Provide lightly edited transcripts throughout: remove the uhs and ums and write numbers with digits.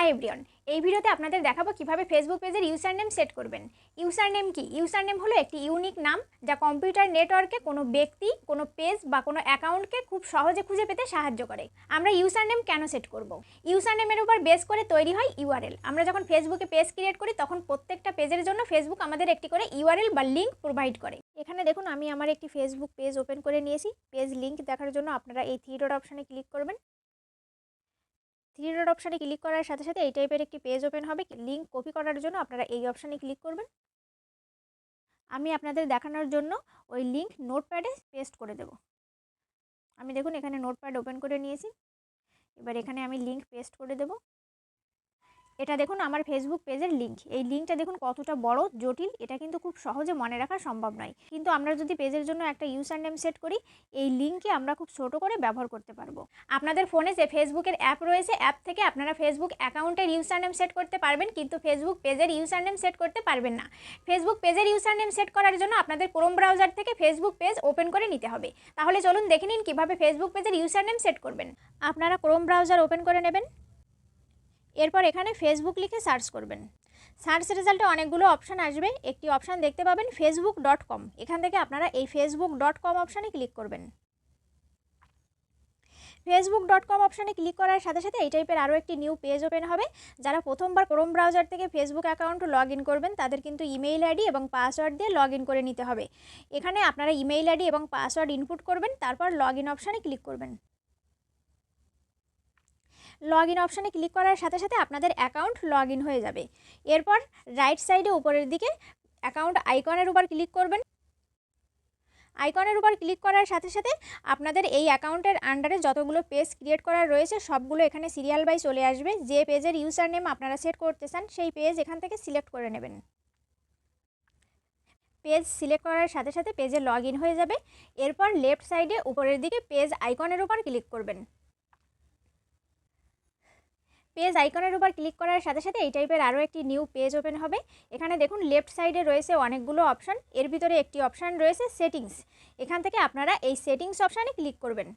Hi everyone, এই ভিডিওতে আপনাদের দেখাবো কিভাবে ফেসবুক পেজের ইউজার নেম সেট করবেন। ইউজার নেম কি? ইউজার নেম হলো একটি ইউনিক নাম যা কম্পিউটার নেটওয়ার্কে কোনো ব্যক্তি, কোনো পেজ বা কোনো অ্যাকাউন্টকে খুব সহজে খুঁজে পেতে সাহায্য করে। আমরা ইউজার নেম কেন সেট করব? ইউজার নেমের উপর বেস করে তৈরি হয় ইউআরএল। আমরা যখন ফেসবুকে পেজ ক্রিয়েট করি তখন প্রত্যেকটা পেজের জন্য ফেসবুক আমাদের একটি করে ইউআরএল বা লিঙ্ক প্রোভাইড করে। এখানে দেখুন আমি আমার একটি ফেসবুক পেজ ওপেন করে নিয়েছি। পেজ লিঙ্ক দেখার জন্য আপনারা এই থ্রি ডট অপশানে ক্লিক করবেন। থ্রি ডট অপশানে ক্লিক করার সাথে সাথে এই টাইপের একটি পেজ ওপেন হবে। লিঙ্ক কপি করার জন্য আপনারা এই অপশানে ক্লিক করবেন। আমি আপনাদের দেখানোর জন্য ওই লিঙ্ক নোটপ্যাডে পেস্ট করে দেব। আমি দেখুন এখানে নোটপ্যাড ওপেন করে নিয়েছি। এবার এখানে আমি লিঙ্ক পেস্ট করে দেব। এটা দেখুন আমার ফেসবুক পেজের লিঙ্ক। এই লিঙ্কটা দেখুন কতটা বড়, জটিল। এটা কিন্তু খুব সহজে মনে রাখা সম্ভব নয়, কিন্তু আমরা যদি পেজের জন্য একটা ইউজার নেম সেট করি, এই লিঙ্ককে আমরা খুব ছোট করে ব্যবহার করতে পারবো। আপনাদের ফোনে যে ফেসবুকের অ্যাপ রয়েছে, অ্যাপ থেকে আপনারা ফেসবুক অ্যাকাউন্টের ইউজার নেম সেট করতে পারবেন, কিন্তু ফেসবুক পেজের ইউজার নেম সেট করতে পারবেন না। ফেসবুক পেজের ইউজার নেম সেট করার জন্য আপনাদের ক্রোম ব্রাউজার থেকে ফেসবুক পেজ ওপেন করে নিতে হবে। তাহলে চলুন দেখে নিন কীভাবে ফেসবুক পেজের ইউজার নেম সেট করবেন। আপনারা ক্রোম ব্রাউজার ওপেন করে নেবেন। এরপর এখানে ফেসবুক লিখে সার্চ করবেন। সার্চ রেজাল্টে অনেকগুলো অপশান আসবে। একটি অপশান দেখতে পাবেন facebook.com। এখান থেকে আপনারা এই facebook.com অপশানে ক্লিক করবেন। facebook.com অপশানে ক্লিক করার সাথে সাথে এই টাইপের আরও একটি নিউ পেজ ওপেন হবে। যারা প্রথমবার ক্রোম ব্রাউজার থেকে ফেসবুক অ্যাকাউন্ট লগ ইন করবেন তাদের কিন্তু ইমেইল আইডি এবং পাসওয়ার্ড দিয়ে লগ ইন করে নিতে হবে। এখানে আপনারা ইমেইল আইডি এবং পাসওয়ার্ড ইনপুট করবেন, তারপর লগ ইন অপশানে ক্লিক করবেন। লগ ইন অপশানে ক্লিক করার সাথে সাথে আপনাদের অ্যাকাউন্ট লগ ইন হয়ে যাবে। এরপর রাইট সাইডে উপরের দিকে অ্যাকাউন্ট আইকনের উপর ক্লিক করবেন। আইকনের উপর ক্লিক করার সাথে সাথে আপনাদের এই অ্যাকাউন্টের আন্ডারে যতগুলো পেজ ক্রিয়েট করা রয়েছে সবগুলো এখানে সিরিয়াল বাই চলে আসবে। যে পেজের ইউজার নেম আপনারা সেট করতে চান সেই পেজ এখান থেকে সিলেক্ট করে নেবেন। পেজ সিলেক্ট করার সাথে সাথে পেজে লগ ইন হয়ে যাবে। এরপর লেফট সাইডে উপরের দিকে পেজ আইকনের উপর ক্লিক করবেন। পেজ আইকনের উপর ক্লিক করার সাথে সাথে এই টাইপের আরও একটি নিউ পেজ ওপেন হবে। এখানে দেখুন লেফট সাইডে রয়েছে অনেকগুলো অপশান। এর ভিতরে একটি অপশান রয়েছে সেটিংস। এখান থেকে আপনারা এই সেটিংস অপশানে ক্লিক করবেন।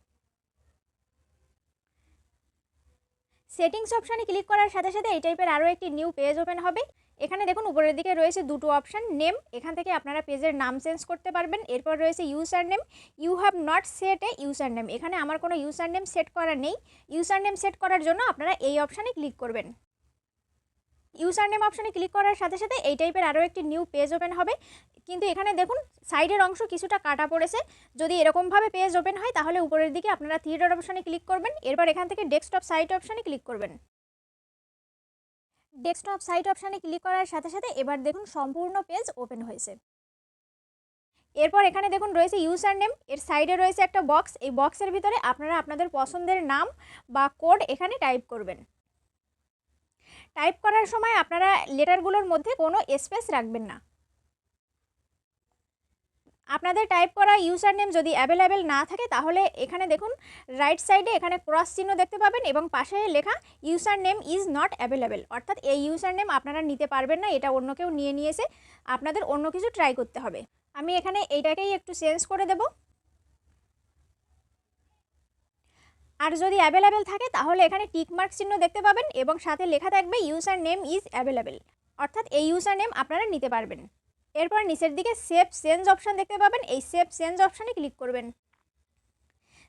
সেটিংস অপশানে ক্লিক করার সাথে সাথে এই টাইপের আরও একটি নিউ পেজ ওপেন হবে। এখানে দেখুন উপরের দিকে রয়েছে দুটো অপশান, নেম। এখান থেকে আপনারা পেজের নাম চেঞ্জ করতে পারবেন। এরপর রয়েছে user name. You have not set a user name. এখানে আমার কোনো ইউজার নেম সেট করা নেই। ইউজার নেম সেট করার জন্য আপনারা এই অপশানে ক্লিক করবেন। ইউজার নেম অপশানে ক্লিক করার সাথে সাথে এই টাইপের আরও একটি নিউ পেজ ওপেন হবে, কিন্তু এখানে দেখুন সাইডের অংশ কিছুটা কাটা পড়েছে। যদি এরকমভাবে পেজ ওপেন হয় তাহলে উপরের দিকে আপনারা থ্রি ডট অপশানে ক্লিক করবেন। এরপর এখান থেকে ডেস্কটপ সাইট অপশানে ক্লিক করবেন। ডেস্কটপ সাইট অপশানে ক্লিক করার সাথে সাথে এবার দেখুন সম্পূর্ণ পেজ ওপেন হয়েছে। এরপর এখানে দেখুন রয়েছে ইউজার নেম। এর সাইডে রয়েছে একটা বক্স। এই বক্সের ভিতরে আপনারা আপনাদের পছন্দের নাম বা কোড এখানে টাইপ করবেন। টাইপ করার সময় আপনারা লেটারগুলোর মধ্যে কোনো স্পেস রাখবেন না। আপনাদের টাইপ করা ইউজার নেম যদি অ্যাভেলেবেল না থাকে তাহলে এখানে দেখুন রাইট সাইডে এখানে ক্রস চিহ্ন দেখতে পাবেন এবং পাশে লেখা user name is not available, অর্থাৎ এই ইউজার নেম আপনারা নিতে পারবেন না, এটা অন্য কেউ নিয়ে নিয়েছে, আপনাদের অন্য কিছু ট্রাই করতে হবে। আমি এখানে এইটাকেই একটু চেঞ্জ করে দেব। আর যদি অ্যাভেলেবেল থাকে তাহলে এখানে টিকমার্ক চিহ্ন দেখতে পাবেন এবং সাথে লেখা থাকবে ইউজার নেম ইজ অ্যাভেলেবেল, অর্থাৎ এই ইউজার নেম আপনারা নিতে পারবেন। এরপর নিচের দিকে সেভ চেঞ্জ অপশান দেখতে পাবেন। এই সেভ চেঞ্জ অপশানে ক্লিক করবেন।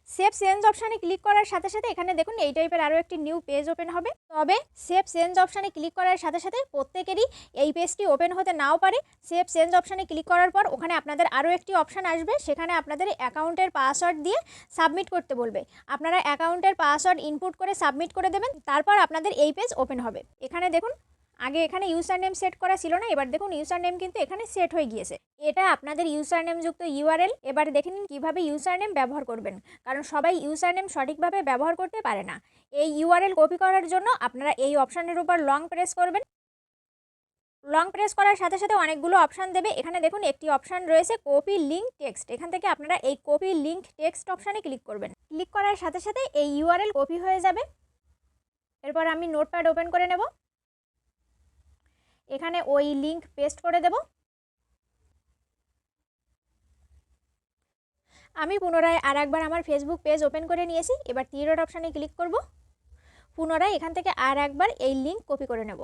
সেভ চেঞ্জ অপশানে ক্লিক করার সাথে সাথে এখানে দেখুন এই টাইপের আরও একটি নিউ পেজ ওপেন হবে। তবে সেভ চেঞ্জ অপশানে ক্লিক করার সাথে সাথে প্রত্যেকেরই এই পেজটি ওপেন হতে নাও পারে। সেভ চেঞ্জ অপশানে ক্লিক করার পর ওখানে আপনাদের আরও একটি অপশান আসবে, সেখানে আপনাদের অ্যাকাউন্টের পাসওয়ার্ড দিয়ে সাবমিট করতে বলবে। আপনারা অ্যাকাউন্টের পাসওয়ার্ড ইনপুট করে সাবমিট করে দেবেন, তারপর আপনাদের এই পেজ ওপেন হবে। এখানে দেখুন আগে এখানে ইউজার নেম সেট করা ছিল না, এবার দেখুন ইউজার নেম কিন্তু এখানে সেট হয়ে গিয়েছে। এটা আপনাদের ইউজার নেম যুক্ত ইউআরএল। এবার দেখে নিন কীভাবে ইউজার নেম ব্যবহার করবেন, কারণ সবাই ইউজার নেম সঠিকভাবে ব্যবহার করতে পারে না। এই ইউআরএল কপি করার জন্য আপনারা এই অপশানের উপর লং প্রেস করবেন। লং প্রেস করার সাথে সাথে অনেকগুলো অপশান দেবে। এখানে দেখুন একটি অপশান রয়েছে কপি লিঙ্ক টেক্সট। এখান থেকে আপনারা এই কপি লিঙ্ক টেক্সট অপশানে ক্লিক করবেন। ক্লিক করার সাথে সাথে এই ইউআরএল কপি হয়ে যাবে। এরপর আমি নোটপ্যাড ওপেন করে নেব। এখানে ওই লিঙ্ক পেস্ট করে দেব। আমি পুনরায় আরেকবার আমার ফেসবুক পেজ ওপেন করে নিয়েছি। এবার থ্রি ডট অপশানে ক্লিক করব। পুনরায় এখান থেকে আর একবার এই লিঙ্ক কপি করে নেব।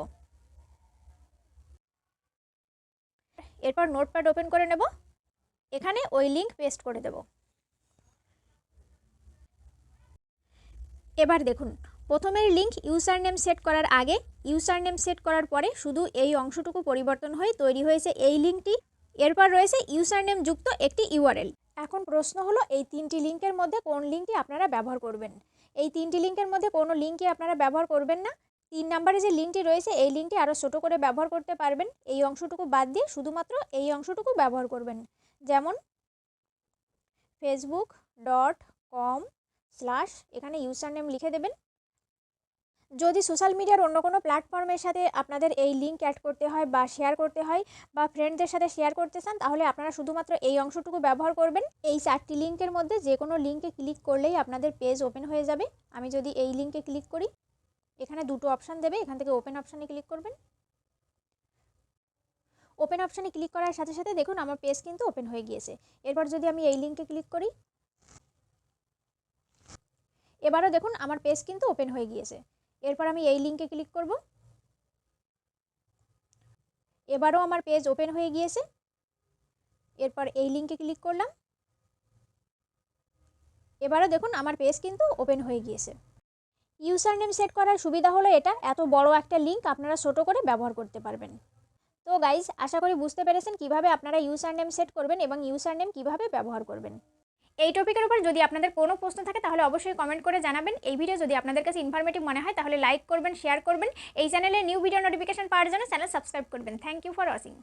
এরপর নোটপ্যাড ওপেন করে নেব, এখানে ওই লিঙ্ক পেস্ট করে দেব। এবার দেখুন, প্রথমের লিঙ্ক ইউজার নেম সেট করার আগে, ইউজার নেম সেট করার পরে শুধু এই অংশটুকু পরিবর্তন হয়ে তৈরি হয়েছে এই লিঙ্কটি। এরপর রয়েছে ইউজার নেম যুক্ত একটি ইউআরএল। এখন প্রশ্ন হলো এই তিনটি লিঙ্কের মধ্যে কোন লিঙ্কটি আপনারা ব্যবহার করবেন। এই তিনটি লিঙ্কের মধ্যে কোনো লিঙ্কই আপনারা ব্যবহার করবেন না। 3 নম্বরে যে লিঙ্কটি রয়েছে এই লিঙ্কটি আরও ছোটো করে ব্যবহার করতে পারবেন। এই অংশটুকু বাদ দিয়ে শুধুমাত্র এই অংশটুকু ব্যবহার করবেন। যেমন facebook.com/ এখানে ইউজার নেম লিখে দেবেন। যদি সোশ্যাল মিডিয়ার অন্য কোনো প্ল্যাটফর্মের সাথে আপনাদের এই লিঙ্ক অ্যাড করতে হয় বা শেয়ার করতে হয় বা ফ্রেন্ডদের সাথে শেয়ার করতে চান, তাহলে আপনারা শুধুমাত্র এই অংশটুকু ব্যবহার করবেন। এই 4টি লিঙ্কের মধ্যে যে কোনো লিঙ্কে ক্লিক করলেই আপনাদের পেজ ওপেন হয়ে যাবে। আমি যদি এই লিঙ্কে ক্লিক করি, এখানে দুটো অপশান দেবে, এখান থেকে ওপেন অপশানে ক্লিক করবেন। ওপেন অপশানে ক্লিক করার সাথে সাথে দেখুন আমার পেজ কিন্তু ওপেন হয়ে গিয়েছে। এরপর যদি আমি এই লিঙ্কে ক্লিক করি, এবারও দেখুন আমার পেজ কিন্তু ওপেন হয়ে গিয়েছে। এরপর আমি এই লিঙ্কে ক্লিক করব, এবারও আমার পেজ ওপেন হয়ে গিয়েছে। এরপর এই লিঙ্কে ক্লিক করলাম, এবারও দেখুন আমার পেজ কিন্তু ওপেন হয়ে গিয়েছে। ইউজার নেম সেট করার সুবিধা হলো এটা, এত বড় একটা লিঙ্ক আপনারা ছোট করে ব্যবহার করতে পারবেন। তো গাইজ, আশা করি বুঝতে পেরেছেন কিভাবে আপনারা ইউজার নেম সেট করবেন এবং ইউজার নেম কিভাবে ব্যবহার করবেন। এই টপিকের উপর যদি আপনাদের কোনো প্রশ্ন থাকে তাহলে অবশ্যই কমেন্ট করে জানাবেন। এই ভিডিও যদি আপনাদের কাছে ইনফরমেটিভ মনে হয় তাহলে লাইক করবেন, শেয়ার করবেন। এই চ্যানেলে নিউ ভিডিও নোটিফিকেশন পাওয়ার জন্য চ্যানেল সাবস্ক্রাইব করবেন। Thank you for watching.